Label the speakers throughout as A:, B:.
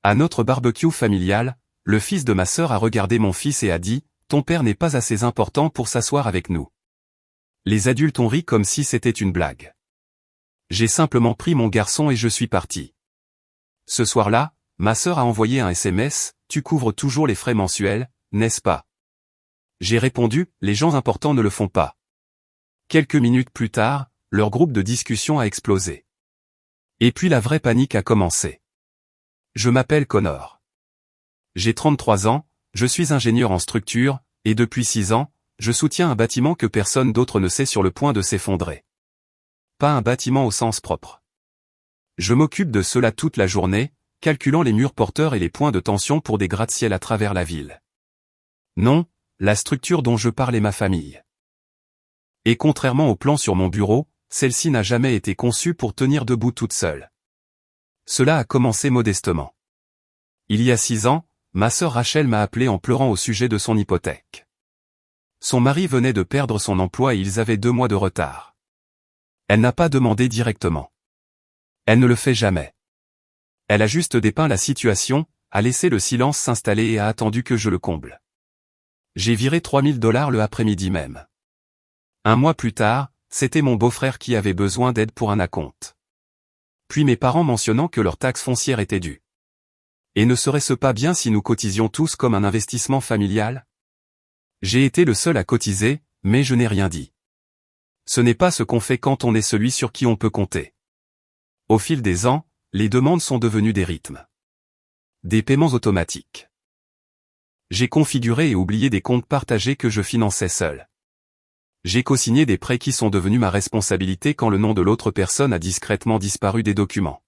A: À notre barbecue familial, le fils de ma sœur a regardé mon fils et a dit « Ton père n'est pas assez important pour s'asseoir avec nous ». Les adultes ont ri comme si c'était une blague. J'ai simplement pris mon garçon et je suis parti. Ce soir-là, ma sœur a envoyé un SMS « Tu couvres toujours les frais mensuels, n'est-ce pas ?» J'ai répondu « Les gens importants ne le font pas ». Quelques minutes plus tard, leur groupe de discussion a explosé. Et puis la vraie panique a commencé. Je m'appelle Connor. J'ai 33 ans, je suis ingénieur en structure, et depuis 6 ans, je soutiens un bâtiment que personne d'autre ne sait sur le point de s'effondrer. Pas un bâtiment au sens propre. Je m'occupe de cela toute la journée, calculant les murs porteurs et les points de tension pour des gratte-ciel à travers la ville. Non, la structure dont je parle est ma famille. Et contrairement au plan sur mon bureau, celle-ci n'a jamais été conçue pour tenir debout toute seule. Cela a commencé modestement. Il y a 6 ans, ma sœur Rachel m'a appelé en pleurant au sujet de son hypothèque. Son mari venait de perdre son emploi et ils avaient 2 mois de retard. Elle n'a pas demandé directement. Elle ne le fait jamais. Elle a juste dépeint la situation, a laissé le silence s'installer et a attendu que je le comble. J'ai viré $3000 le après-midi même. Un mois plus tard, c'était mon beau-frère qui avait besoin d'aide pour un acompte. Puis mes parents mentionnant que leur taxe foncière était due. Et ne serait-ce pas bien si nous cotisions tous comme un investissement familial? J'ai été le seul à cotiser, mais je n'ai rien dit. Ce n'est pas ce qu'on fait quand on est celui sur qui on peut compter. Au fil des ans, les demandes sont devenues des rythmes. Des paiements automatiques. J'ai configuré et oublié des comptes partagés que je finançais seul. J'ai co-signé des prêts qui sont devenus ma responsabilité quand le nom de l'autre personne a discrètement disparu des documents.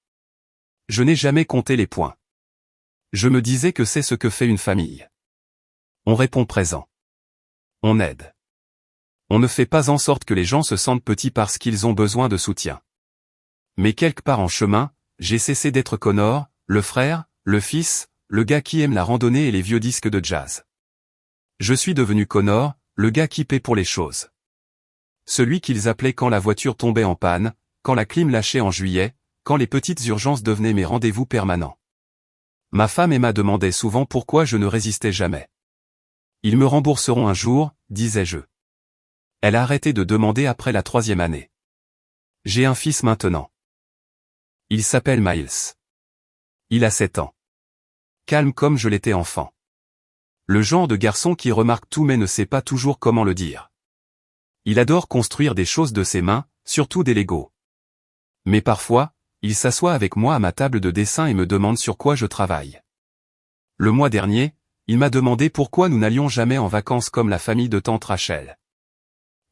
A: Je n'ai jamais compté les points. Je me disais que c'est ce que fait une famille. On répond présent. On aide. On ne fait pas en sorte que les gens se sentent petits parce qu'ils ont besoin de soutien. Mais quelque part en chemin, j'ai cessé d'être Connor, le frère, le fils, le gars qui aime la randonnée et les vieux disques de jazz. Je suis devenu Connor, le gars qui paie pour les choses. Celui qu'ils appelaient quand la voiture tombait en panne, quand la clim lâchait en juillet, quand les petites urgences devenaient mes rendez-vous permanents. Ma femme Emma demandait souvent pourquoi je ne résistais jamais. Ils me rembourseront un jour, disais-je. Elle a arrêté de demander après la 3e année. J'ai un fils maintenant. Il s'appelle Miles. Il a 7 ans. Calme comme je l'étais enfant. Le genre de garçon qui remarque tout mais ne sait pas toujours comment le dire. Il adore construire des choses de ses mains, surtout des Legos. Mais parfois, il s'assoit avec moi à ma table de dessin et me demande sur quoi je travaille. Le mois dernier, il m'a demandé pourquoi nous n'allions jamais en vacances comme la famille de tante Rachel.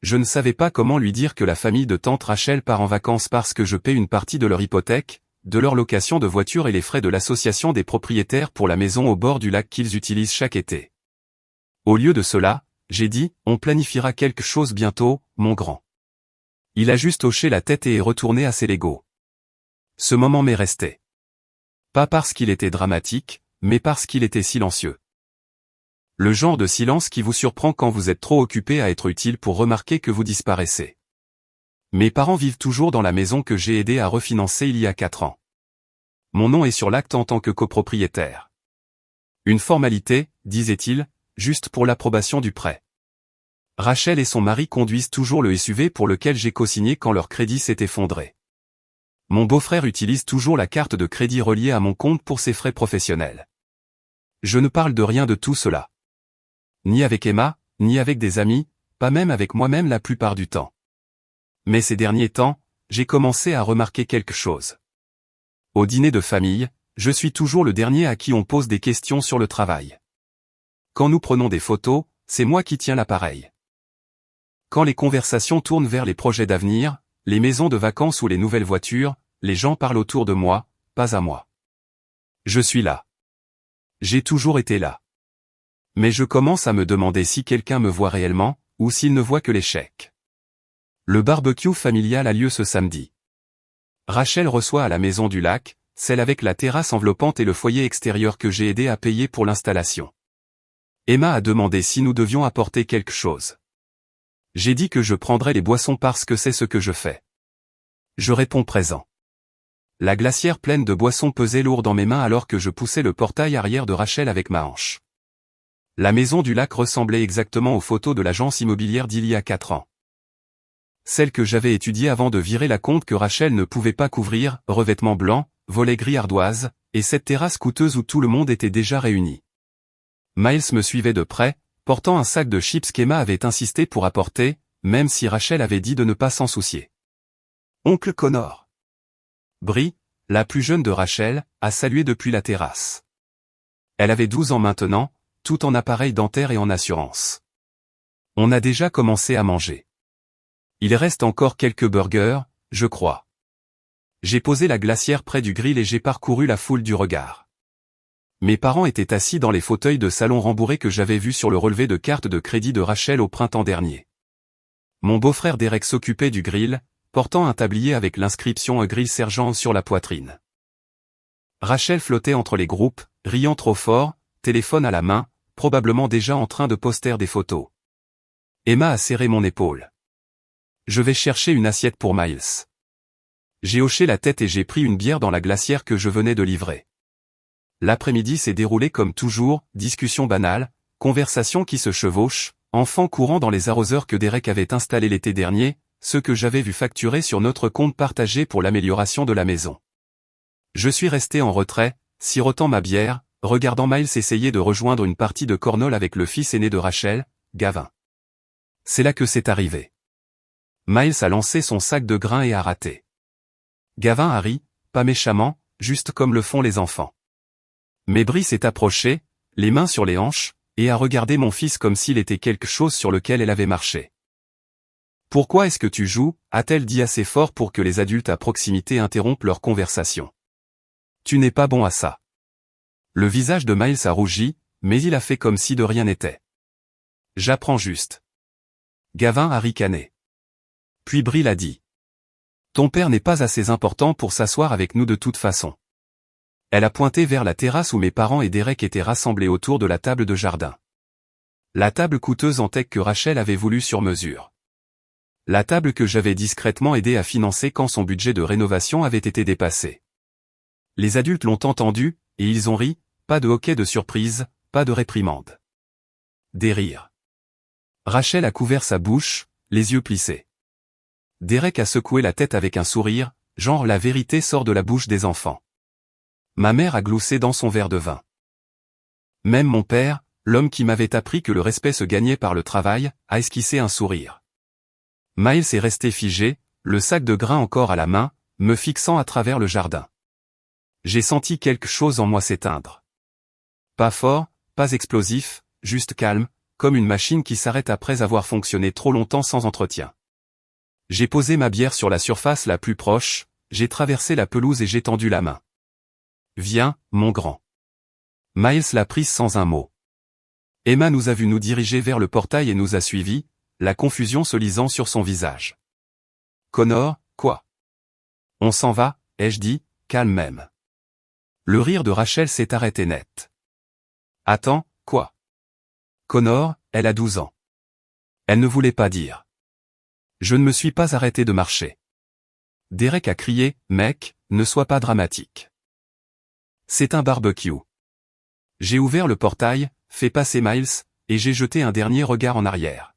A: Je ne savais pas comment lui dire que la famille de tante Rachel part en vacances parce que je paie une partie de leur hypothèque, de leur location de voiture et les frais de l'association des propriétaires pour la maison au bord du lac qu'ils utilisent chaque été. Au lieu de cela, j'ai dit, on planifiera quelque chose bientôt, mon grand. Il a juste hoché la tête et est retourné à ses Legos. Ce moment m'est resté. Pas parce qu'il était dramatique, mais parce qu'il était silencieux. Le genre de silence qui vous surprend quand vous êtes trop occupé à être utile pour remarquer que vous disparaissez. Mes parents vivent toujours dans la maison que j'ai aidé à refinancer il y a 4 ans. Mon nom est sur l'acte en tant que copropriétaire. Une formalité, disait-il, juste pour l'approbation du prêt. Rachel et son mari conduisent toujours le SUV pour lequel j'ai co-signé quand leur crédit s'est effondré. Mon beau-frère utilise toujours la carte de crédit reliée à mon compte pour ses frais professionnels. Je ne parle de rien de tout cela. Ni avec Emma, ni avec des amis, pas même avec moi-même la plupart du temps. Mais ces derniers temps, j'ai commencé à remarquer quelque chose. Au dîner de famille, je suis toujours le dernier à qui on pose des questions sur le travail. Quand nous prenons des photos, c'est moi qui tiens l'appareil. Quand les conversations tournent vers les projets d'avenir, les maisons de vacances ou les nouvelles voitures, les gens parlent autour de moi, pas à moi. Je suis là. J'ai toujours été là. Mais je commence à me demander si quelqu'un me voit réellement, ou s'il ne voit que l'échec. Le barbecue familial a lieu ce samedi. Rachel reçoit à la maison du lac, celle avec la terrasse enveloppante et le foyer extérieur que j'ai aidé à payer pour l'installation. Emma a demandé si nous devions apporter quelque chose. J'ai dit que je prendrais les boissons parce que c'est ce que je fais. Je réponds présent. La glacière pleine de boissons pesait lourd dans mes mains alors que je poussais le portail arrière de Rachel avec ma hanche. La maison du lac ressemblait exactement aux photos de l'agence immobilière d'il y a 4 ans. Celle que j'avais étudiée avant de virer la compte que Rachel ne pouvait pas couvrir, revêtement blanc, volets gris ardoise, et cette terrasse coûteuse où tout le monde était déjà réuni. Miles me suivait de près, portant un sac de chips qu'Emma avait insisté pour apporter, même si Rachel avait dit de ne pas s'en soucier. Oncle Connor. Brie, la plus jeune de Rachel, a salué depuis la terrasse. Elle avait 12 ans maintenant, tout en appareil dentaire et en assurance. On a déjà commencé à manger. Il reste encore quelques burgers, je crois. J'ai posé la glacière près du grill et j'ai parcouru la foule du regard. Mes parents étaient assis dans les fauteuils de salon rembourrés que j'avais vus sur le relevé de carte de crédit de Rachel au printemps dernier. Mon beau-frère Derek s'occupait du grill, portant un tablier avec l'inscription « Un grill sergent » sur la poitrine. Rachel flottait entre les groupes, riant trop fort, téléphone à la main, probablement déjà en train de poster des photos. Emma a serré mon épaule. Je vais chercher une assiette pour Miles. J'ai hoché la tête et j'ai pris une bière dans la glacière que je venais de livrer. L'après-midi s'est déroulé comme toujours, discussion banale, conversation qui se chevauche, enfants courant dans les arroseurs que Derek avait installés l'été dernier, ceux que j'avais vu facturer sur notre compte partagé pour l'amélioration de la maison. Je suis resté en retrait, sirotant ma bière, regardant Miles essayer de rejoindre une partie de cornhole avec le fils aîné de Rachel, Gavin. C'est là que c'est arrivé. Miles a lancé son sac de grains et a raté. Gavin a ri, pas méchamment, juste comme le font les enfants. Mais Brie s'est approchée, les mains sur les hanches, et a regardé mon fils comme s'il était quelque chose sur lequel elle avait marché. « Pourquoi est-ce que tu joues ?» a-t-elle dit assez fort pour que les adultes à proximité interrompent leur conversation. « Tu n'es pas bon à ça. » Le visage de Miles a rougi, mais il a fait comme si de rien n'était. « J'apprends juste. » Gavin a ricané. Puis Brie l'a dit. « Ton père n'est pas assez important pour s'asseoir avec nous de toute façon. » Elle a pointé vers la terrasse où mes parents et Derek étaient rassemblés autour de la table de jardin. La table coûteuse en teck que Rachel avait voulu sur mesure. La table que j'avais discrètement aidé à financer quand son budget de rénovation avait été dépassé. Les adultes l'ont entendu, et ils ont ri, pas de hoquet de surprise, pas de réprimande. Des rires. Rachel a couvert sa bouche, les yeux plissés. Derek a secoué la tête avec un sourire, genre la vérité sort de la bouche des enfants. Ma mère a gloussé dans son verre de vin. Même mon père, l'homme qui m'avait appris que le respect se gagnait par le travail, a esquissé un sourire. Miles est resté figé, le sac de grains encore à la main, me fixant à travers le jardin. J'ai senti quelque chose en moi s'éteindre. Pas fort, pas explosif, juste calme, comme une machine qui s'arrête après avoir fonctionné trop longtemps sans entretien. J'ai posé ma bière sur la surface la plus proche, j'ai traversé la pelouse et j'ai tendu la main. Viens, mon grand. Miles l'a prise sans un mot. Emma nous a vu nous diriger vers le portail et nous a suivis, la confusion se lisant sur son visage. Connor, quoi? On s'en va, ai-je dit, calme même. Le rire de Rachel s'est arrêté net. Attends, quoi? Connor, elle a 12 ans. Elle ne voulait pas dire. Je ne me suis pas arrêté de marcher. Derek a crié, mec, ne sois pas dramatique. C'est un barbecue. J'ai ouvert le portail, fait passer Miles, et j'ai jeté un dernier regard en arrière.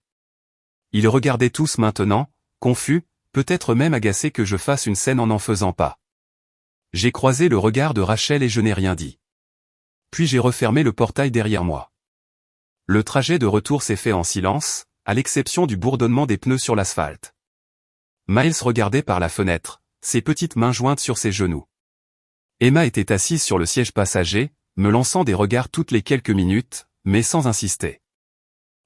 A: Ils regardaient tous maintenant, confus, peut-être même agacés que je fasse une scène en n'en faisant pas. J'ai croisé le regard de Rachel et je n'ai rien dit. Puis j'ai refermé le portail derrière moi. Le trajet de retour s'est fait en silence, à l'exception du bourdonnement des pneus sur l'asphalte. Miles regardait par la fenêtre, ses petites mains jointes sur ses genoux. Emma était assise sur le siège passager, me lançant des regards toutes les quelques minutes, mais sans insister.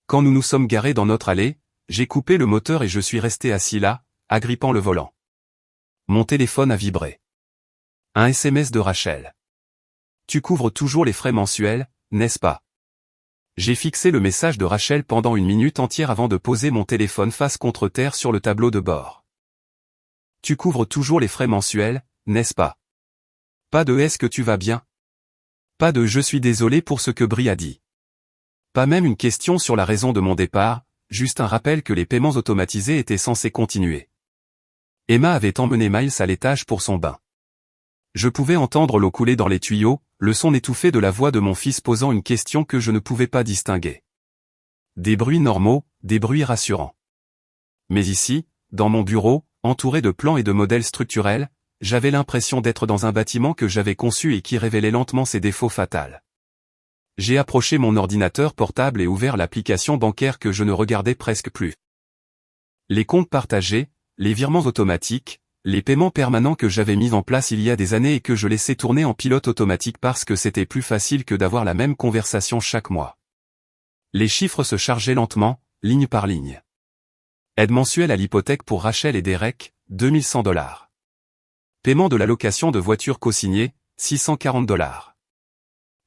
A: Quand nous nous sommes garés dans notre allée, j'ai coupé le moteur et je suis resté assis là, agrippant le volant. Mon téléphone a vibré. Un SMS de Rachel. Tu couvres toujours les frais mensuels, n'est-ce pas? J'ai fixé le message de Rachel pendant une minute entière avant de poser mon téléphone face contre terre sur le tableau de bord. Tu couvres toujours les frais mensuels, n'est-ce pas? Pas de est-ce que tu vas bien? Pas de je suis désolé pour ce que Brie a dit. Pas même une question sur la raison de mon départ, juste un rappel que les paiements automatisés étaient censés continuer. Emma avait emmené Miles à l'étage pour son bain. Je pouvais entendre l'eau couler dans les tuyaux, le son étouffé de la voix de mon fils posant une question que je ne pouvais pas distinguer. Des bruits normaux, des bruits rassurants. Mais ici, dans mon bureau, entouré de plans et de modèles structurels, j'avais l'impression d'être dans un bâtiment que j'avais conçu et qui révélait lentement ses défauts fatals. J'ai approché mon ordinateur portable et ouvert l'application bancaire que je ne regardais presque plus. Les comptes partagés, les virements automatiques, les paiements permanents que j'avais mis en place il y a des années et que je laissais tourner en pilote automatique parce que c'était plus facile que d'avoir la même conversation chaque mois. Les chiffres se chargeaient lentement, ligne par ligne. Aide mensuelle à l'hypothèque pour Rachel et Derek, $2100. Paiement de la location de voiture co-signée, $640.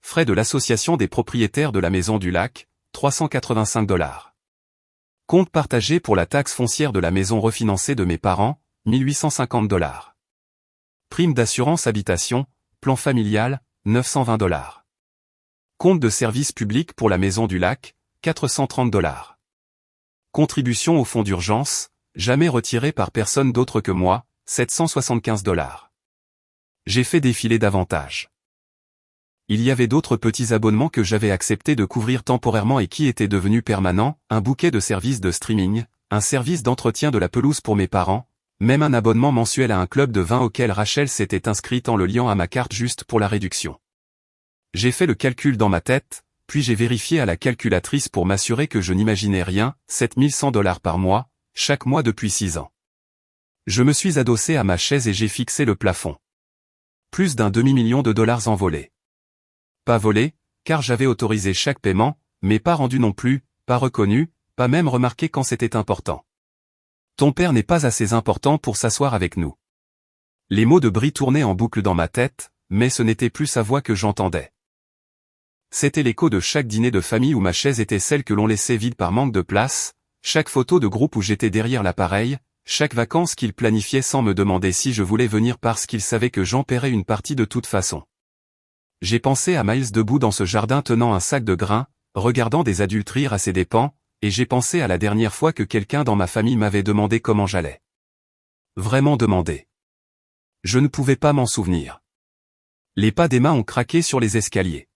A: Frais de l'association des propriétaires de la Maison du Lac, $385. Compte partagé pour la taxe foncière de la maison refinancée de mes parents, $1850. Prime d'assurance habitation, plan familial, $920. Compte de service public pour la Maison du Lac, $430. Contribution au fonds d'urgence, jamais retirée par personne d'autre que moi, $775. J'ai fait défiler davantage. Il y avait d'autres petits abonnements que j'avais accepté de couvrir temporairement et qui étaient devenus permanents, un bouquet de services de streaming, un service d'entretien de la pelouse pour mes parents, même un abonnement mensuel à un club de vin auquel Rachel s'était inscrite en le liant à ma carte juste pour la réduction. J'ai fait le calcul dans ma tête, puis j'ai vérifié à la calculatrice pour m'assurer que je n'imaginais rien, $7100 par mois, chaque mois depuis 6 ans. Je me suis adossé à ma chaise et j'ai fixé le plafond. Plus d'un demi-million de dollars envolés. Pas volé, car j'avais autorisé chaque paiement, mais pas rendu non plus, pas reconnu, pas même remarqué quand c'était important. Ton père n'est pas assez important pour s'asseoir avec nous. Les mots de Brie tournaient en boucle dans ma tête, mais ce n'était plus sa voix que j'entendais. C'était l'écho de chaque dîner de famille où ma chaise était celle que l'on laissait vide par manque de place, chaque photo de groupe où j'étais derrière l'appareil, chaque vacances qu'il planifiait sans me demander si je voulais venir parce qu'il savait que j'en paierais une partie de toute façon. J'ai pensé à Miles debout dans ce jardin tenant un sac de grains, regardant des adultes rire à ses dépens, et j'ai pensé à la dernière fois que quelqu'un dans ma famille m'avait demandé comment j'allais. Vraiment demandé. Je ne pouvais pas m'en souvenir. Les pas d'Emma ont craqué sur les escaliers.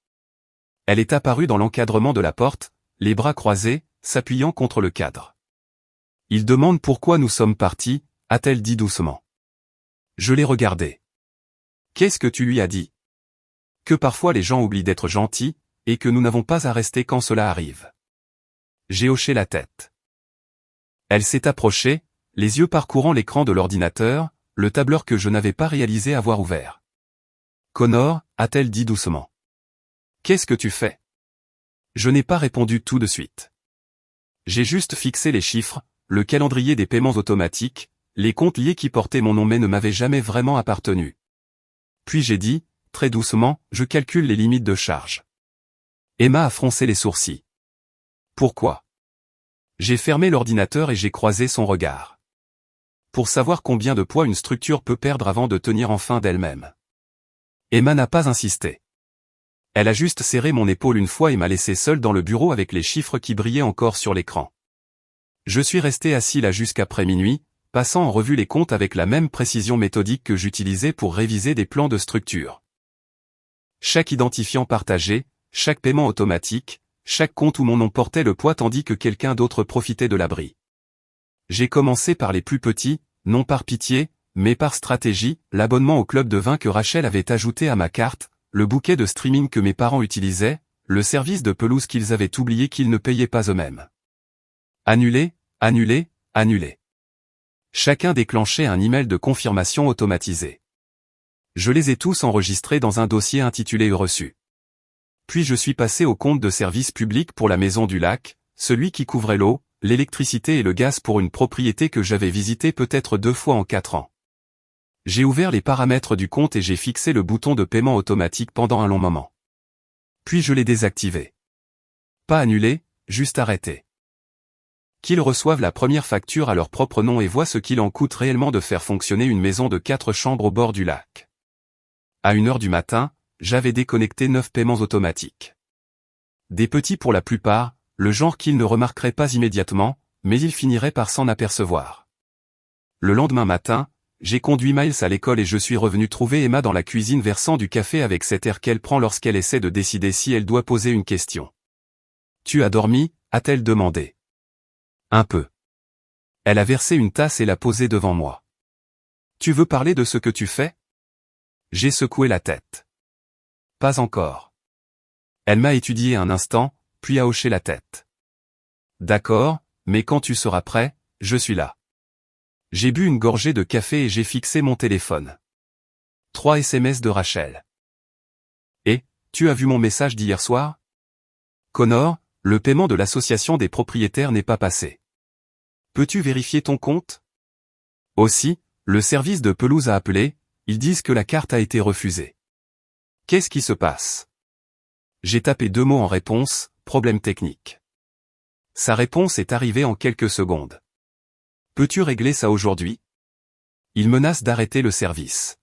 A: Elle est apparue dans l'encadrement de la porte, les bras croisés, s'appuyant contre le cadre. Il demande pourquoi nous sommes partis, a-t-elle dit doucement. Je l'ai regardée. Qu'est-ce que tu lui as dit? Que parfois les gens oublient d'être gentils, et que nous n'avons pas à rester quand cela arrive. J'ai hoché la tête. Elle s'est approchée, les yeux parcourant l'écran de l'ordinateur, le tableur que je n'avais pas réalisé avoir ouvert. Connor, a-t-elle dit doucement. Qu'est-ce que tu fais? Je n'ai pas répondu tout de suite. J'ai juste fixé les chiffres, le calendrier des paiements automatiques, les comptes liés qui portaient mon nom mais ne m'avaient jamais vraiment appartenu. Puis j'ai dit, très doucement, je calcule les limites de charge. Emma a froncé les sourcils. Pourquoi? J'ai fermé l'ordinateur et j'ai croisé son regard. Pour savoir combien de poids une structure peut perdre avant de tenir enfin d'elle-même. Emma n'a pas insisté. Elle a juste serré mon épaule une fois et m'a laissé seul dans le bureau avec les chiffres qui brillaient encore sur l'écran. Je suis resté assis là jusqu'après minuit, passant en revue les comptes avec la même précision méthodique que j'utilisais pour réviser des plans de structure. Chaque identifiant partagé, chaque paiement automatique, chaque compte où mon nom portait le poids tandis que quelqu'un d'autre profitait de l'abri. J'ai commencé par les plus petits, non par pitié, mais par stratégie, l'abonnement au club de vin que Rachel avait ajouté à ma carte, le bouquet de streaming que mes parents utilisaient, le service de pelouse qu'ils avaient oublié qu'ils ne payaient pas eux-mêmes. Annuler, annuler, annuler. Chacun déclenchait un email de confirmation automatisé. Je les ai tous enregistrés dans un dossier intitulé Reçu. Puis je suis passé au compte de service public pour la Maison du Lac, celui qui couvrait l'eau, l'électricité et le gaz pour une propriété que j'avais visitée peut-être 2 fois en 4 ans. J'ai ouvert les paramètres du compte et j'ai fixé le bouton de paiement automatique pendant un long moment. Puis je l'ai désactivé. Pas annulé, juste arrêté. Qu'ils reçoivent la première facture à leur propre nom et voient ce qu'il en coûte réellement de faire fonctionner une maison de 4 chambres au bord du lac. À 1h du matin, j'avais déconnecté 9 paiements automatiques. Des petits pour la plupart, le genre qu'ils ne remarqueraient pas immédiatement, mais ils finiraient par s'en apercevoir. Le lendemain matin, J'ai conduit Miles à l'école et je suis revenu trouver Emma dans la cuisine versant du café avec cet air qu'elle prend lorsqu'elle essaie de décider si elle doit poser une question. « Tu as dormi ?» a-t-elle demandé. « Un peu. » Elle a versé une tasse et l'a posée devant moi. « Tu veux parler de ce que tu fais ?» J'ai secoué la tête. « Pas encore. » Elle m'a étudié un instant, puis a hoché la tête. « D'accord, mais quand tu seras prêt, je suis là. » J'ai bu une gorgée de café et j'ai fixé mon téléphone. 3 SMS de Rachel. « Et, tu as vu mon message d'hier soir ? Connor, le paiement de l'association des propriétaires n'est pas passé. Peux-tu vérifier ton compte ? Aussi, le service de pelouse a appelé, ils disent que la carte a été refusée. Qu'est-ce qui se passe ? J'ai tapé 2 mots en réponse, problème technique. Sa réponse est arrivée en quelques secondes. Peux-tu régler ça aujourd'hui ? Il menace d'arrêter le service.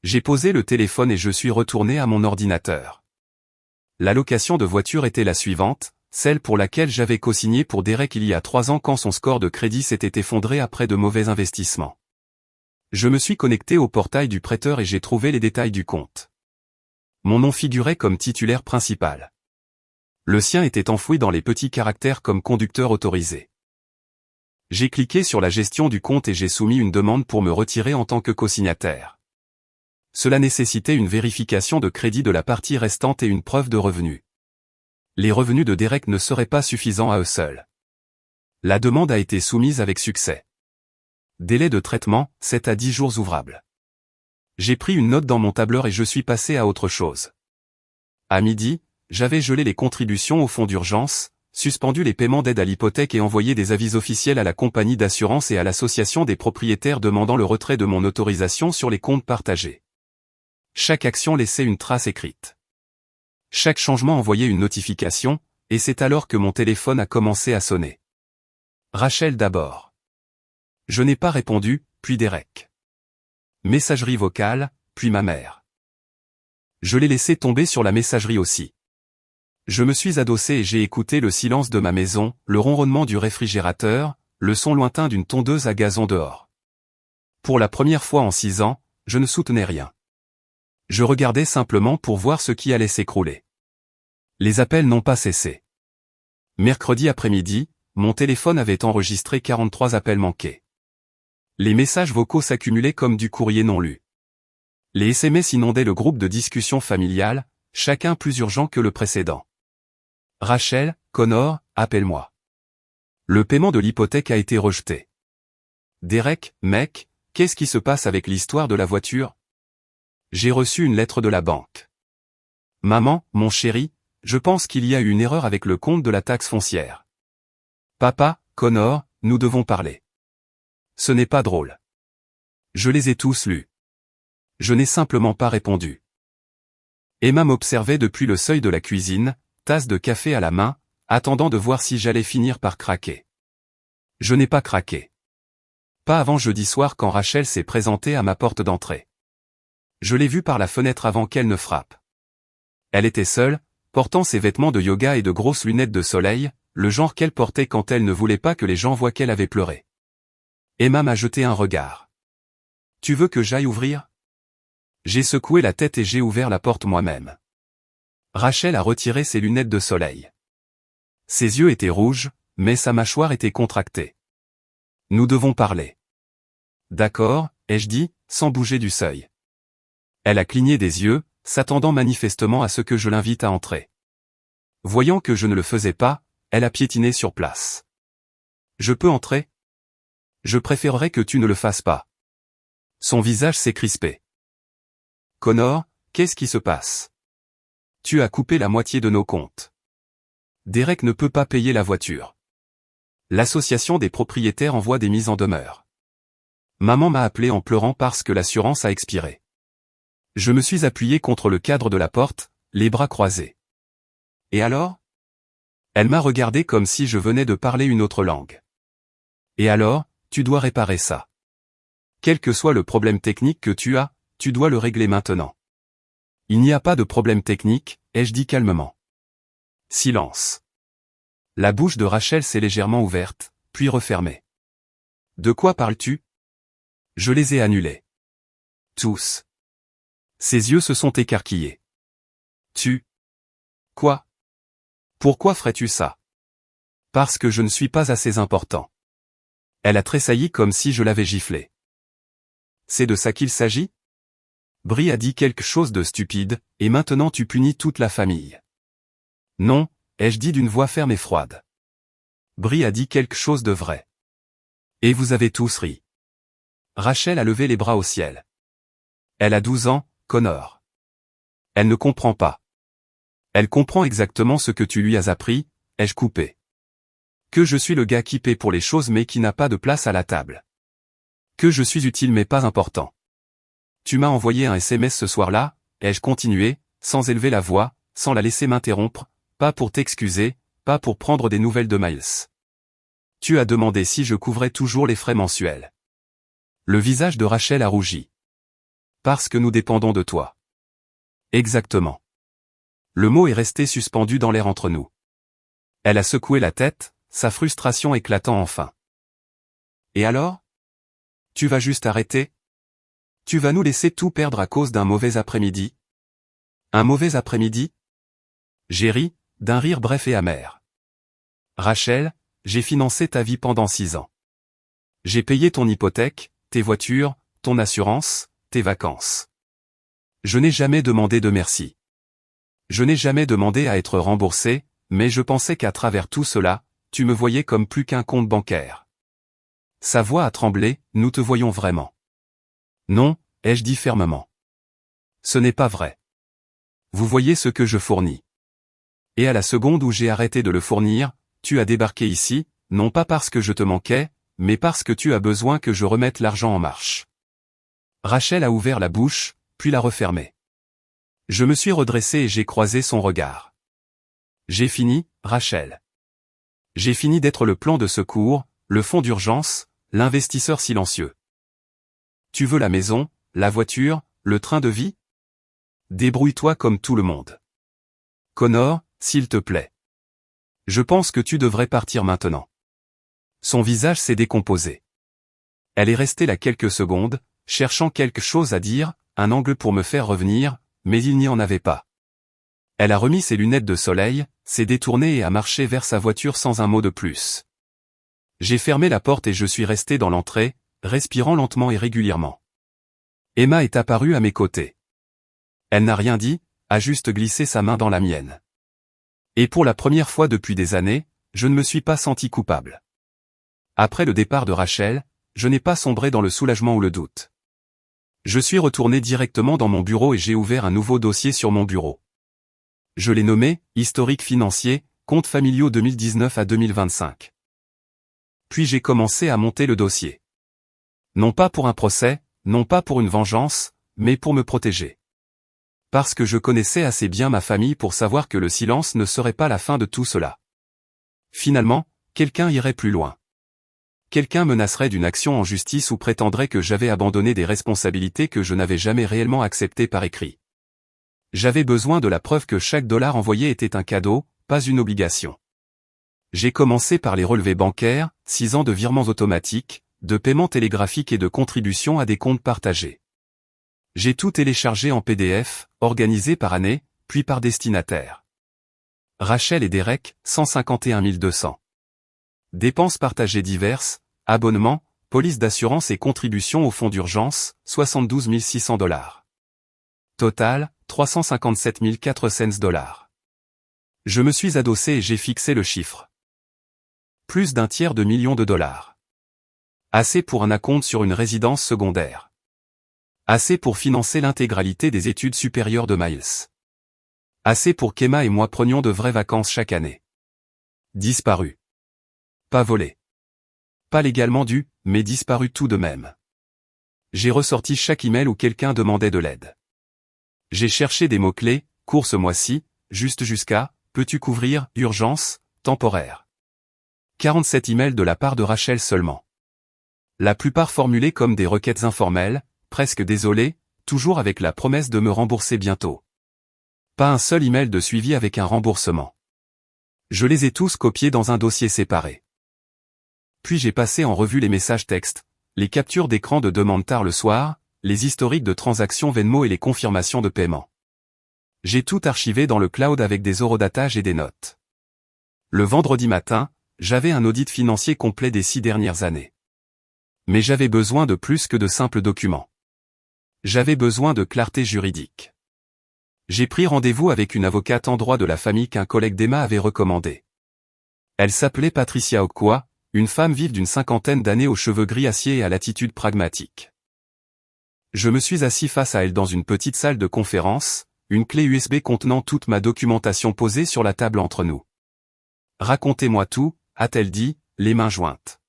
A: J'ai posé le téléphone et je suis retourné à mon ordinateur. La location de voiture était la suivante, celle pour laquelle j'avais co-signé pour Derek il y a 3 ans quand son score de crédit s'était effondré après de mauvais investissements. Je me suis connecté au portail du prêteur et j'ai trouvé les détails du compte. Mon nom figurait comme titulaire principal. Le sien était enfoui dans les petits caractères comme conducteur autorisé. J'ai cliqué sur la gestion du compte et j'ai soumis une demande pour me retirer en tant que co-signataire. Cela nécessitait une vérification de crédit de la partie restante et une preuve de revenus. Les revenus de Derek ne seraient pas suffisants à eux seuls. La demande a été soumise avec succès. Délai de traitement, 7 à 10 jours ouvrables. J'ai pris une note dans mon tableur et je suis passé à autre chose. À midi, j'avais gelé les contributions au fonds d'urgence, suspendu les paiements d'aide à l'hypothèque et envoyé des avis officiels à la compagnie d'assurance et à l'association des propriétaires demandant le retrait de mon autorisation sur les comptes partagés. Chaque action laissait une trace écrite. Chaque changement envoyait une notification, et c'est alors que mon téléphone a commencé à sonner. Rachel d'abord. Je n'ai pas répondu, puis Derek. Messagerie vocale, puis ma mère. Je l'ai laissé tomber sur la messagerie aussi. Je me suis adossé et j'ai écouté le silence de ma maison, le ronronnement du réfrigérateur, le son lointain d'une tondeuse à gazon dehors. Pour la première fois en 6 ans, je ne soutenais rien. Je regardais simplement pour voir ce qui allait s'écrouler. Les appels n'ont pas cessé. Mercredi après-midi, mon téléphone avait enregistré 43 appels manqués. Les messages vocaux s'accumulaient comme du courrier non lu. Les SMS inondaient le groupe de discussion familiale, chacun plus urgent que le précédent. Rachel, Connor, appelle-moi. Le paiement de l'hypothèque a été rejeté. Derek, mec, qu'est-ce qui se passe avec l'histoire de la voiture ? J'ai reçu une lettre de la banque. Maman, mon chéri, je pense qu'il y a eu une erreur avec le compte de la taxe foncière. Papa, Connor, nous devons parler. Ce n'est pas drôle. Je les ai tous lus. Je n'ai simplement pas répondu. Emma m'observait depuis le seuil de la cuisine, tasse de café à la main, attendant de voir si j'allais finir par craquer. Je n'ai pas craqué. Pas avant jeudi soir quand Rachel s'est présentée à ma porte d'entrée. Je l'ai vue par la fenêtre avant qu'elle ne frappe. Elle était seule, portant ses vêtements de yoga et de grosses lunettes de soleil, le genre qu'elle portait quand elle ne voulait pas que les gens voient qu'elle avait pleuré. Emma m'a jeté un regard. « Tu veux que j'aille ouvrir ?» J'ai secoué la tête et j'ai ouvert la porte moi-même. Rachel a retiré ses lunettes de soleil. Ses yeux étaient rouges, mais sa mâchoire était contractée. « Nous devons parler. »« D'accord, » ai-je dit, sans bouger du seuil. Elle a cligné des yeux, s'attendant manifestement à ce que je l'invite à entrer. Voyant que je ne le faisais pas, elle a piétiné sur place. « Je peux entrer ? Je préférerais que tu ne le fasses pas. » Son visage s'est crispé. « Connor, qu'est-ce qui se passe ? Tu as coupé la moitié de nos comptes. Derek ne peut pas payer la voiture. L'association des propriétaires envoie des mises en demeure. Maman m'a appelé en pleurant parce que l'assurance a expiré. Je me suis appuyé contre le cadre de la porte, les bras croisés. Et alors ? Elle m'a regardé comme si je venais de parler une autre langue. Et alors, tu dois réparer ça. Quel que soit le problème technique que tu as, tu dois le régler maintenant. Il n'y a pas de problème technique, ai-je dit calmement. Silence. La bouche de Rachel s'est légèrement ouverte, puis refermée. De quoi parles-tu ? Je les ai annulés. Tous. Ses yeux se sont écarquillés. Tu. Quoi? Pourquoi ferais-tu ça? Parce que je ne suis pas assez important. Elle a tressailli comme si je l'avais giflé. C'est de ça qu'il s'agit? Brie a dit quelque chose de stupide, et maintenant tu punis toute la famille. Non, ai-je dit d'une voix ferme et froide. Brie a dit quelque chose de vrai. Et vous avez tous ri. Rachel a levé les bras au ciel. Elle a 12 ans, Connor. Elle ne comprend pas. Elle comprend exactement ce que tu lui as appris, ai-je coupé. Que je suis le gars qui paie pour les choses mais qui n'a pas de place à la table. Que je suis utile mais pas important. Tu m'as envoyé un SMS ce soir-là, ai-je continué, sans élever la voix, sans la laisser m'interrompre, pas pour t'excuser, pas pour prendre des nouvelles de Miles. Tu as demandé si je couvrais toujours les frais mensuels. Le visage de Rachel a rougi. Parce que nous dépendons de toi. Exactement. Le mot est resté suspendu dans l'air entre nous. Elle a secoué la tête, sa frustration éclatant enfin. Et alors? Tu vas juste arrêter? Tu vas nous laisser tout perdre à cause d'un mauvais après-midi? Un mauvais après-midi? J'ai ri, d'un rire bref et amer. Rachel, j'ai financé ta vie pendant 6 ans. J'ai payé ton hypothèque, tes voitures, ton assurance, tes vacances. Je n'ai jamais demandé de merci. Je n'ai jamais demandé à être remboursé, mais je pensais qu'à travers tout cela, tu me voyais comme plus qu'un compte bancaire. Sa voix a tremblé, nous te voyons vraiment. Non, ai-je dit fermement. Ce n'est pas vrai. Vous voyez ce que je fournis. Et à la seconde où j'ai arrêté de le fournir, tu as débarqué ici, non pas parce que je te manquais, mais parce que tu as besoin que je remette l'argent en marche. Rachel a ouvert la bouche, puis l'a refermée. Je me suis redressé et j'ai croisé son regard. J'ai fini, Rachel. J'ai fini d'être le plan de secours, le fonds d'urgence, l'investisseur silencieux. Tu veux la maison, la voiture, le train de vie? Débrouille-toi comme tout le monde. Connor, s'il te plaît. Je pense que tu devrais partir maintenant. Son visage s'est décomposé. Elle est restée là quelques secondes, cherchant quelque chose à dire, un angle pour me faire revenir, mais il n'y en avait pas. Elle a remis ses lunettes de soleil, s'est détournée et a marché vers sa voiture sans un mot de plus. J'ai fermé la porte et je suis resté dans l'entrée, respirant lentement et régulièrement. Emma est apparue à mes côtés. Elle n'a rien dit, a juste glissé sa main dans la mienne. Et pour la première fois depuis des années, je ne me suis pas senti coupable. Après le départ de Rachel, je n'ai pas sombré dans le soulagement ou le doute. Je suis retourné directement dans mon bureau et j'ai ouvert un nouveau dossier sur mon bureau. Je l'ai nommé « Historique financier, comptes familiaux 2019 à 2025 ». Puis j'ai commencé à monter le dossier. Non pas pour un procès, non pas pour une vengeance, mais pour me protéger. Parce que je connaissais assez bien ma famille pour savoir que le silence ne serait pas la fin de tout cela. Finalement, quelqu'un irait plus loin. Quelqu'un menacerait d'une action en justice ou prétendrait que j'avais abandonné des responsabilités que je n'avais jamais réellement acceptées par écrit. J'avais besoin de la preuve que chaque dollar envoyé était un cadeau, pas une obligation. J'ai commencé par les relevés bancaires, 6 ans de virements automatiques, de paiements télégraphiques et de contributions à des comptes partagés. J'ai tout téléchargé en PDF, organisé par année, puis par destinataire. Rachel et Derek, 151 200. Dépenses partagées diverses, abonnements, police d'assurance et contributions au fonds d'urgence, 72 600 $. Total, 357 400 $. Je me suis adossé et j'ai fixé le chiffre. Plus d'un tiers de million de dollars. Assez pour un acompte sur une résidence secondaire. Assez pour financer l'intégralité des études supérieures de Miles. Assez pour qu'Emma et moi prenions de vraies vacances chaque année. Disparu. Pas volé. Pas légalement dû, mais disparu tout de même. J'ai ressorti chaque email où quelqu'un demandait de l'aide. J'ai cherché des mots-clés, cours ce mois-ci, juste jusqu'à, peux-tu couvrir, urgence, temporaire. 47 emails de la part de Rachel seulement. La plupart formulés comme des requêtes informelles, presque désolé, toujours avec la promesse de me rembourser bientôt. Pas un seul email de suivi avec un remboursement. Je les ai tous copiés dans un dossier séparé. Puis j'ai passé en revue les messages textes, les captures d'écran de demande tard le soir, les historiques de transactions Venmo et les confirmations de paiement. J'ai tout archivé dans le cloud avec des horodatages et des notes. Le vendredi matin, j'avais un audit financier complet des 6 dernières années. Mais j'avais besoin de plus que de simples documents. J'avais besoin de clarté juridique. J'ai pris rendez-vous avec une avocate en droit de la famille qu'un collègue d'Emma avait recommandée. Elle s'appelait Patricia Okwa, une femme vive d'une 50aine d'années aux cheveux gris acier et à l'attitude pragmatique. Je me suis assis face à elle dans une petite salle de conférence, une clé USB contenant toute ma documentation posée sur la table entre nous. « Racontez-moi tout », a-t-elle dit, les mains jointes.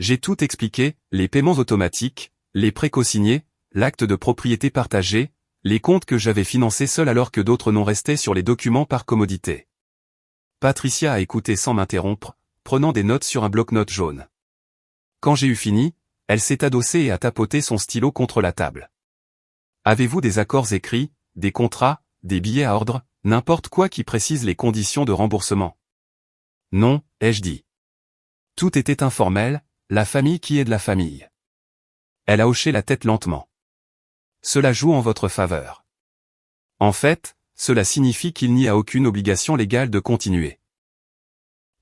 A: J'ai tout expliqué, les paiements automatiques, les prêts co-signés, l'acte de propriété partagé, les comptes que j'avais financés seul alors que d'autres noms restaient sur les documents par commodité. Patricia a écouté sans m'interrompre, prenant des notes sur un bloc-notes jaune. Quand j'ai eu fini, elle s'est adossée et a tapoté son stylo contre la table. Avez-vous des accords écrits, des contrats, des billets à ordre, n'importe quoi qui précise les conditions de remboursement? Non, ai-je dit. Tout était informel, la famille qui est de la famille. Elle a hoché la tête lentement. Cela joue en votre faveur. En fait, cela signifie qu'il n'y a aucune obligation légale de continuer.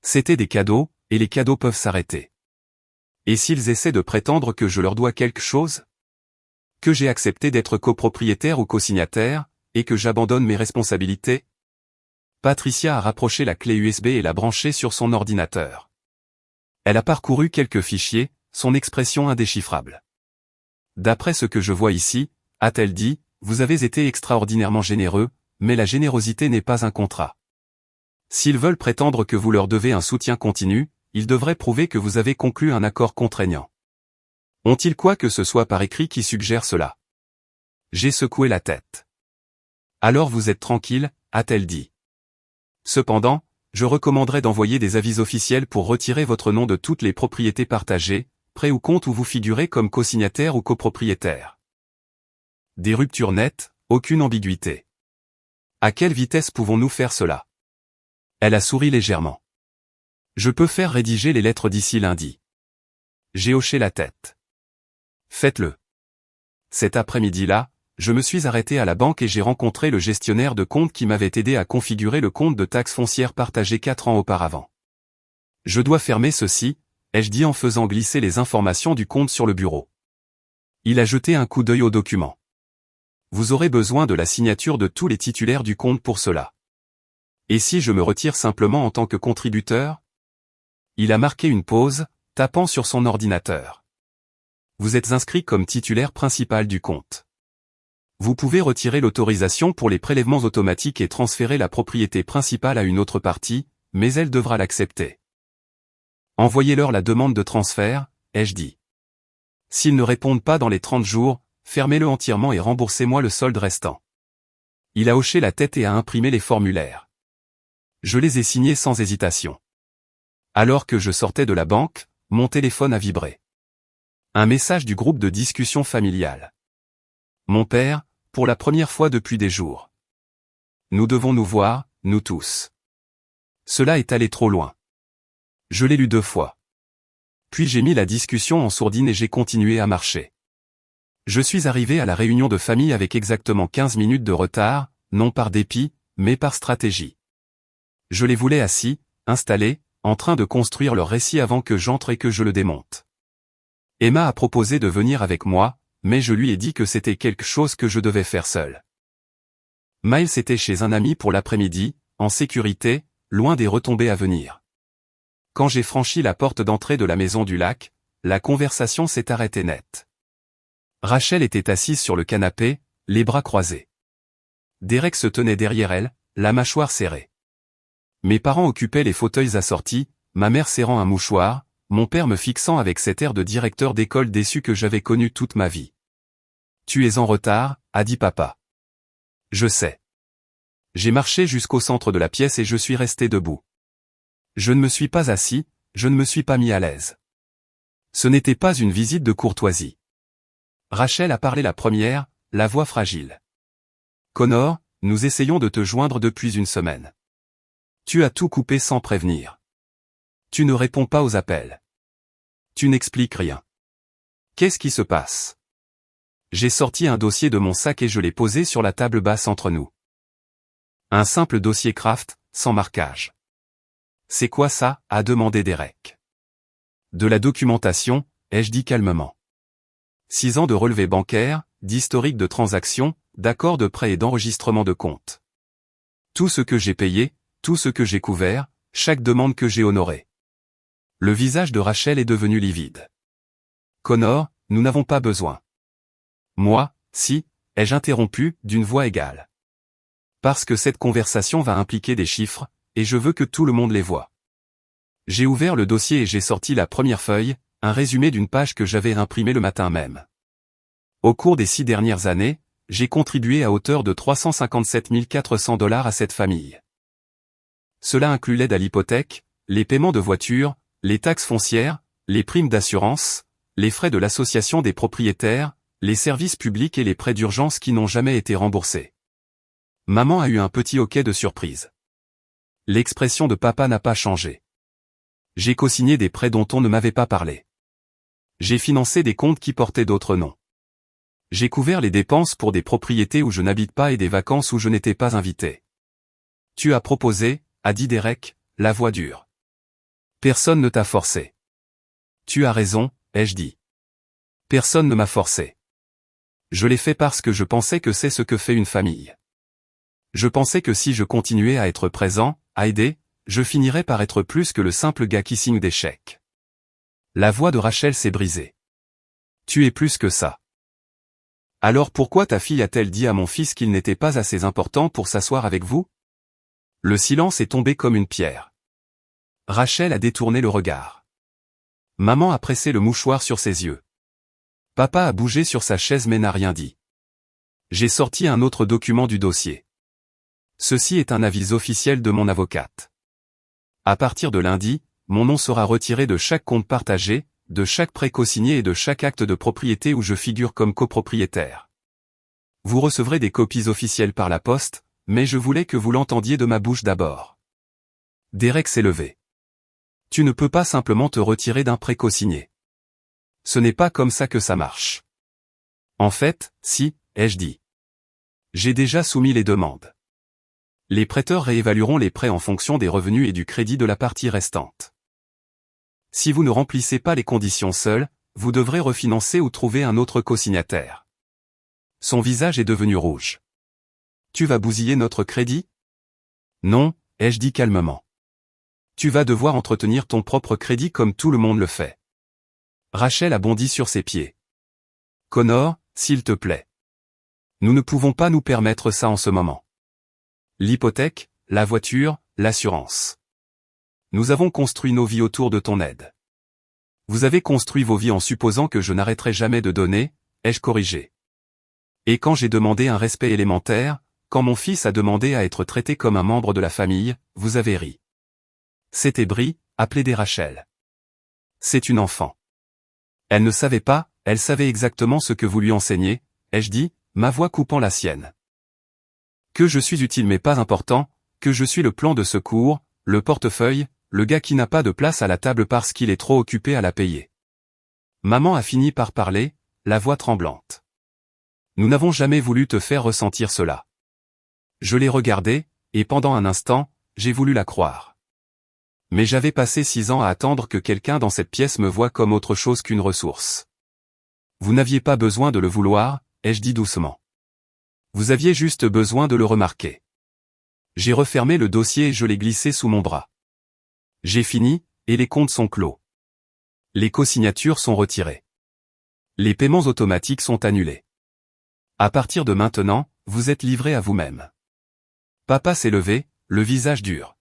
A: C'était des cadeaux, et les cadeaux peuvent s'arrêter. Et s'ils essaient de prétendre que je leur dois quelque chose? Que j'ai accepté d'être copropriétaire ou co-signataire, et que j'abandonne mes responsabilités? Patricia a rapproché la clé USB et l'a branchée sur son ordinateur. Elle a parcouru quelques fichiers, son expression indéchiffrable. D'après ce que je vois ici, a-t-elle dit, vous avez été extraordinairement généreux, mais la générosité n'est pas un contrat. S'ils veulent prétendre que vous leur devez un soutien continu, ils devraient prouver que vous avez conclu un accord contraignant. Ont-ils quoi que ce soit par écrit qui suggère cela? J'ai secoué la tête. Alors vous êtes tranquille, a-t-elle dit. Cependant, je recommanderais d'envoyer des avis officiels pour retirer votre nom de toutes les propriétés partagées, prêts ou comptes où vous figurez comme co-signataire ou copropriétaire. Des ruptures nettes, aucune ambiguïté. À quelle vitesse pouvons-nous faire cela? Elle a souri légèrement. Je peux faire rédiger les lettres d'ici lundi. J'ai hoché la tête. Faites-le. Cet après-midi-là, je me suis arrêté à la banque et j'ai rencontré le gestionnaire de compte qui m'avait aidé à configurer le compte de taxe foncière partagé 4 ans auparavant. Je dois fermer ceci, ai-je dit en faisant glisser les informations du compte sur le bureau. Il a jeté un coup d'œil au document. Vous aurez besoin de la signature de tous les titulaires du compte pour cela. Et si je me retire simplement en tant que contributeur? Il a marqué une pause, tapant sur son ordinateur. Vous êtes inscrit comme titulaire principal du compte. Vous pouvez retirer l'autorisation pour les prélèvements automatiques et transférer la propriété principale à une autre partie, mais elle devra l'accepter. Envoyez-leur la demande de transfert, ai-je dit. S'ils ne répondent pas dans les 30 jours, fermez-le entièrement et remboursez-moi le solde restant. Il a hoché la tête et a imprimé les formulaires. Je les ai signés sans hésitation. Alors que je sortais de la banque, mon téléphone a vibré. Un message du groupe de discussion familiale. Mon père, pour la première fois depuis des jours. Nous devons nous voir, nous tous. Cela est allé trop loin. Je l'ai lu 2 fois. Puis j'ai mis la discussion en sourdine et j'ai continué à marcher. Je suis arrivé à la réunion de famille avec exactement 15 minutes de retard, non par dépit, mais par stratégie. Je les voulais assis, installés, en train de construire leur récit avant que j'entre et que je le démonte. Emma a proposé de venir avec moi, mais je lui ai dit que c'était quelque chose que je devais faire seul. Miles était chez un ami pour l'après-midi, en sécurité, loin des retombées à venir. Quand j'ai franchi la porte d'entrée de la maison du lac, la conversation s'est arrêtée net. Rachel était assise sur le canapé, les bras croisés. Derek se tenait derrière elle, la mâchoire serrée. Mes parents occupaient les fauteuils assortis, ma mère serrant un mouchoir, mon père me fixant avec cet air de directeur d'école déçu que j'avais connu toute ma vie. « Tu es en retard », a dit papa. « Je sais. » J'ai marché jusqu'au centre de la pièce et je suis resté debout. Je ne me suis pas assis, je ne me suis pas mis à l'aise. Ce n'était pas une visite de courtoisie. Rachel a parlé la première, la voix fragile. « Connor, nous essayons de te joindre depuis une semaine. Tu as tout coupé sans prévenir. Tu ne réponds pas aux appels. Tu n'expliques rien. Qu'est-ce qui se passe? J'ai sorti un dossier de mon sac et je l'ai posé sur la table basse entre nous. Un simple dossier Kraft, sans marquage. C'est quoi ça? A demandé Derek. De la documentation, ai-je dit calmement. 6 ans de relevés bancaires, d'historique de transactions, d'accords de prêt et d'enregistrement de compte. Tout ce que j'ai payé, tout ce que j'ai couvert, chaque demande que j'ai honorée. Le visage de Rachel est devenu livide. Connor, nous n'avons pas besoin. Moi, si, ai-je interrompu, d'une voix égale. Parce que cette conversation va impliquer des chiffres, et je veux que tout le monde les voie. J'ai ouvert le dossier et j'ai sorti la première feuille, un résumé d'une page que j'avais imprimée le matin même. Au cours des 6 dernières années, j'ai contribué à hauteur de 357 400 $ à cette famille. Cela inclut l'aide à l'hypothèque, les paiements de voitures, les taxes foncières, les primes d'assurance, les frais de l'association des propriétaires, les services publics et les prêts d'urgence qui n'ont jamais été remboursés. Maman a eu un petit hoquet de surprise. L'expression de papa n'a pas changé. J'ai co-signé des prêts dont on ne m'avait pas parlé. J'ai financé des comptes qui portaient d'autres noms. J'ai couvert les dépenses pour des propriétés où je n'habite pas et des vacances où je n'étais pas invité. Tu as proposé, a dit Derek, la voix dure. Personne ne t'a forcé. Tu as raison, ai-je dit. Personne ne m'a forcé. Je l'ai fait parce que je pensais que c'est ce que fait une famille. Je pensais que si je continuais à être présent, à aider, je finirais par être plus que le simple gars qui signe des chèques. La voix de Rachel s'est brisée. Tu es plus que ça. Alors pourquoi ta fille a-t-elle dit à mon fils qu'il n'était pas assez important pour s'asseoir avec vous? Le silence est tombé comme une pierre. Rachel a détourné le regard. Maman a pressé le mouchoir sur ses yeux. Papa a bougé sur sa chaise mais n'a rien dit. J'ai sorti un autre document du dossier. Ceci est un avis officiel de mon avocate. À partir de lundi, mon nom sera retiré de chaque compte partagé, de chaque prêt co-signé et de chaque acte de propriété où je figure comme copropriétaire. Vous recevrez des copies officielles par la poste, mais je voulais que vous l'entendiez de ma bouche d'abord. Derek s'est levé. Tu ne peux pas simplement te retirer d'un prêt co-signé. Ce n'est pas comme ça que ça marche. En fait, si, ai-je dit. J'ai déjà soumis les demandes. Les prêteurs réévalueront les prêts en fonction des revenus et du crédit de la partie restante. Si vous ne remplissez pas les conditions seuls, vous devrez refinancer ou trouver un autre co-signataire. Son visage est devenu rouge. Tu vas bousiller notre crédit? Non, ai-je dit calmement. Tu vas devoir entretenir ton propre crédit comme tout le monde le fait. Rachel a bondi sur ses pieds. Connor, s'il te plaît. Nous ne pouvons pas nous permettre ça en ce moment. L'hypothèque, la voiture, l'assurance. Nous avons construit nos vies autour de ton aide. Vous avez construit vos vies en supposant que je n'arrêterai jamais de donner, ai-je corrigé. Et quand j'ai demandé un respect élémentaire, quand mon fils a demandé à être traité comme un membre de la famille, vous avez ri. C'était Brie, appelée Rachel. C'est une enfant. Elle ne savait pas, elle savait exactement ce que vous lui enseignez, ai-je dit, ma voix coupant la sienne. Que je suis utile mais pas important, que je suis le plan de secours, le portefeuille, le gars qui n'a pas de place à la table parce qu'il est trop occupé à la payer. Maman a fini par parler, la voix tremblante. Nous n'avons jamais voulu te faire ressentir cela. Je l'ai regardée, et pendant un instant, j'ai voulu la croire. Mais j'avais passé 6 ans à attendre que quelqu'un dans cette pièce me voie comme autre chose qu'une ressource. Vous n'aviez pas besoin de le vouloir, ai-je dit doucement. Vous aviez juste besoin de le remarquer. J'ai refermé le dossier et je l'ai glissé sous mon bras. J'ai fini, et les comptes sont clos. Les co-signatures sont retirées. Les paiements automatiques sont annulés. À partir de maintenant, vous êtes livré à vous-même. Papa s'est levé, le visage dur.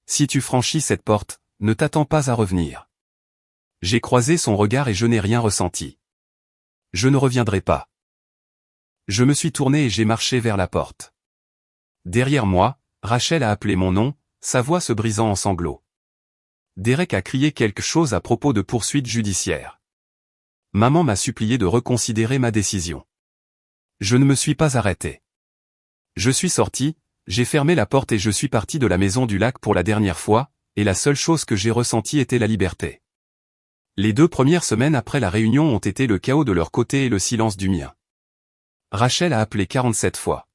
A: Si tu franchis cette porte, ne t'attends pas à revenir. J'ai croisé son regard et je n'ai rien ressenti. Je ne reviendrai pas. Je me suis tourné et j'ai marché vers la porte. Derrière moi, Rachel a appelé mon nom, sa voix se brisant en sanglots. Derek a crié quelque chose à propos de poursuites judiciaires. Maman m'a supplié de reconsidérer ma décision. Je ne me suis pas arrêté. Je suis sorti, j'ai fermé la porte et je suis parti de la maison du lac pour la dernière fois, et la seule chose que j'ai ressentie était la liberté. Les 2 premières semaines après la réunion ont été le chaos de leur côté et le silence du mien. Rachel a appelé 47 fois.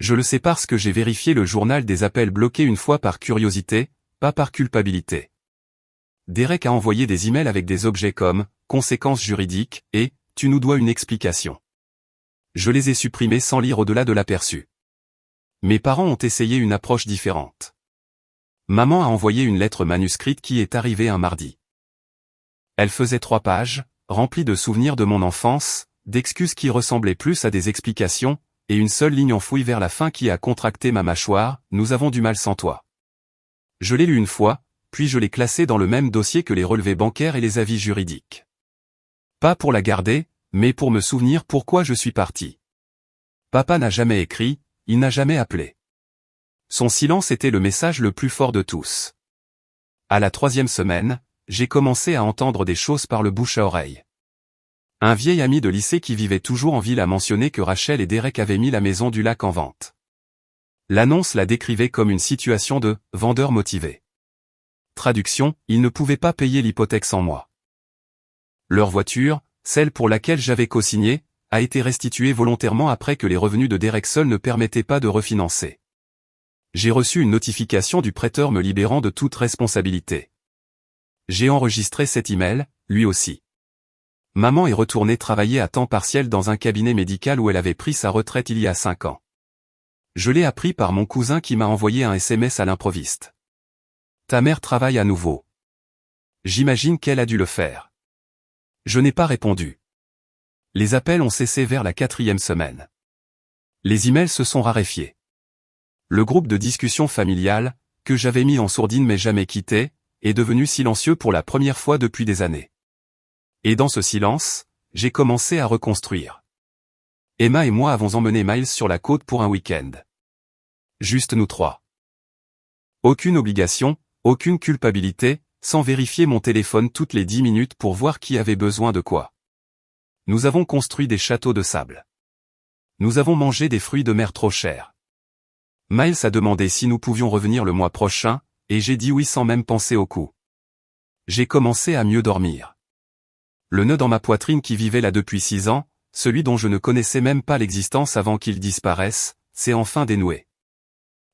A: Je le sais parce que j'ai vérifié le journal des appels bloqués une fois par curiosité, pas par culpabilité. Derek a envoyé des emails avec des objets comme « conséquences juridiques » et « tu nous dois une explication ». Je les ai supprimés sans lire au-delà de l'aperçu. Mes parents ont essayé une approche différente. Maman a envoyé une lettre manuscrite qui est arrivée un mardi. Elle faisait 3 pages, remplie de souvenirs de mon enfance, d'excuses qui ressemblaient plus à des explications, et une seule ligne enfouie vers la fin qui a contracté ma mâchoire, « Nous avons du mal sans toi ». Je l'ai lu une fois, puis je l'ai classé dans le même dossier que les relevés bancaires et les avis juridiques. Pas pour la garder, mais pour me souvenir pourquoi je suis parti. Papa n'a jamais écrit, il n'a jamais appelé. Son silence était le message le plus fort de tous. À la 3e semaine, j'ai commencé à entendre des choses par le bouche à oreille. Un vieil ami de lycée qui vivait toujours en ville a mentionné que Rachel et Derek avaient mis la maison du lac en vente. L'annonce la décrivait comme une situation de « vendeur motivé ». Traduction, ils ne pouvaient pas payer l'hypothèque sans moi. Leur voiture, celle pour laquelle j'avais co-signé, a été restituée volontairement après que les revenus de Derek seuls ne permettaient pas de refinancer. J'ai reçu une notification du prêteur me libérant de toute responsabilité. J'ai enregistré cet email, lui aussi. Maman est retournée travailler à temps partiel dans un cabinet médical où elle avait pris sa retraite il y a 5 ans. Je l'ai appris par mon cousin qui m'a envoyé un SMS à l'improviste. Ta mère travaille à nouveau. J'imagine qu'elle a dû le faire. Je n'ai pas répondu. Les appels ont cessé vers la 4e semaine. Les emails se sont raréfiés. Le groupe de discussion familiale, que j'avais mis en sourdine mais jamais quitté, est devenu silencieux pour la première fois depuis des années. Et dans ce silence, j'ai commencé à reconstruire. Emma et moi avons emmené Miles sur la côte pour un week-end. Juste nous 3. Aucune obligation, aucune culpabilité, sans vérifier mon téléphone toutes les 10 minutes pour voir qui avait besoin de quoi. Nous avons construit des châteaux de sable. Nous avons mangé des fruits de mer trop chers. Miles a demandé si nous pouvions revenir le mois prochain, et j'ai dit oui sans même penser au coup. J'ai commencé à mieux dormir. Le nœud dans ma poitrine qui vivait là depuis 6 ans, celui dont je ne connaissais même pas l'existence avant qu'il disparaisse, s'est enfin dénoué.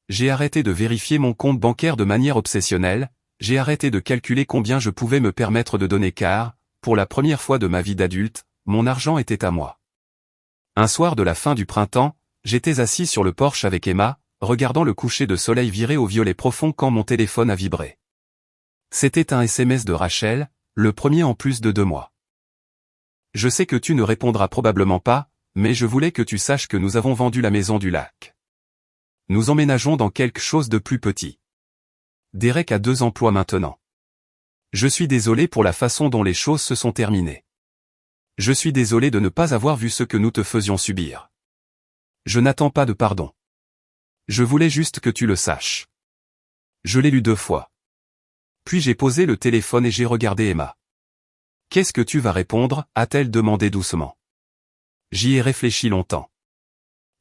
A: J'ai arrêté de vérifier mon compte bancaire de manière obsessionnelle, j'ai arrêté de calculer combien je pouvais me permettre de donner car, pour la première fois de ma vie d'adulte, mon argent était à moi. Un soir de la fin du printemps, j'étais assis sur le porche avec Emma, regardant le coucher de soleil virer au violet profond quand mon téléphone a vibré. C'était un SMS de Rachel, le premier en plus de 2 mois. Je sais que tu ne répondras probablement pas, mais je voulais que tu saches que nous avons vendu la maison du lac. Nous emménageons dans quelque chose de plus petit. Derek a 2 emplois maintenant. Je suis désolé pour la façon dont les choses se sont terminées. Je suis désolé de ne pas avoir vu ce que nous te faisions subir. Je n'attends pas de pardon. Je voulais juste que tu le saches. Je l'ai lu 2 fois. Puis j'ai posé le téléphone et j'ai regardé Emma. Qu'est-ce que tu vas répondre, a-t-elle demandé doucement. J'y ai réfléchi longtemps.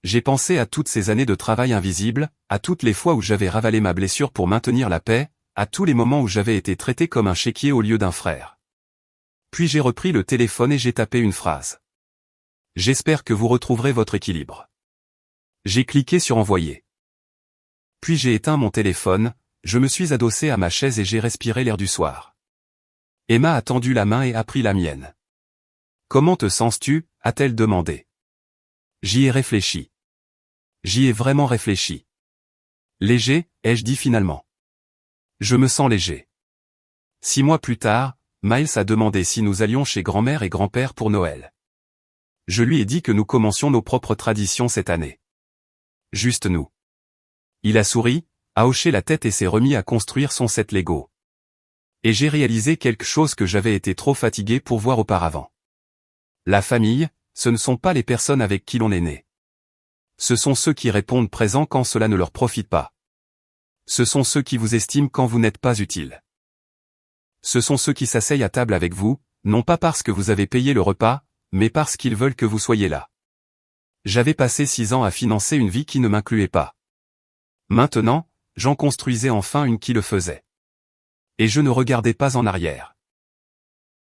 A: J'ai pensé à toutes ces années de travail invisible, à toutes les fois où j'avais ravalé ma blessure pour maintenir la paix, à tous les moments où j'avais été traité comme un chéquier au lieu d'un frère. Puis j'ai repris le téléphone et j'ai tapé une phrase. J'espère que vous retrouverez votre équilibre. J'ai cliqué sur envoyer. Puis j'ai éteint mon téléphone, je me suis adossé à ma chaise et j'ai respiré l'air du soir. Emma a tendu la main et a pris la mienne. Comment te sens-tu, a-t-elle demandé. J'y ai réfléchi. J'y ai vraiment réfléchi. Léger, ai-je dit finalement. Je me sens léger. 6 mois plus tard, Miles a demandé si nous allions chez grand-mère et grand-père pour Noël. Je lui ai dit que nous commencions nos propres traditions cette année. Juste nous. Il a souri, a hoché la tête et s'est remis à construire son set Lego. Et j'ai réalisé quelque chose que j'avais été trop fatigué pour voir auparavant. La famille, ce ne sont pas les personnes avec qui l'on est né. Ce sont ceux qui répondent présents quand cela ne leur profite pas. Ce sont ceux qui vous estiment quand vous n'êtes pas utile. Ce sont ceux qui s'asseyent à table avec vous, non pas parce que vous avez payé le repas, mais parce qu'ils veulent que vous soyez là. J'avais passé 6 ans à financer une vie qui ne m'incluait pas. Maintenant, j'en construisais enfin une qui le faisait. Et je ne regardais pas en arrière.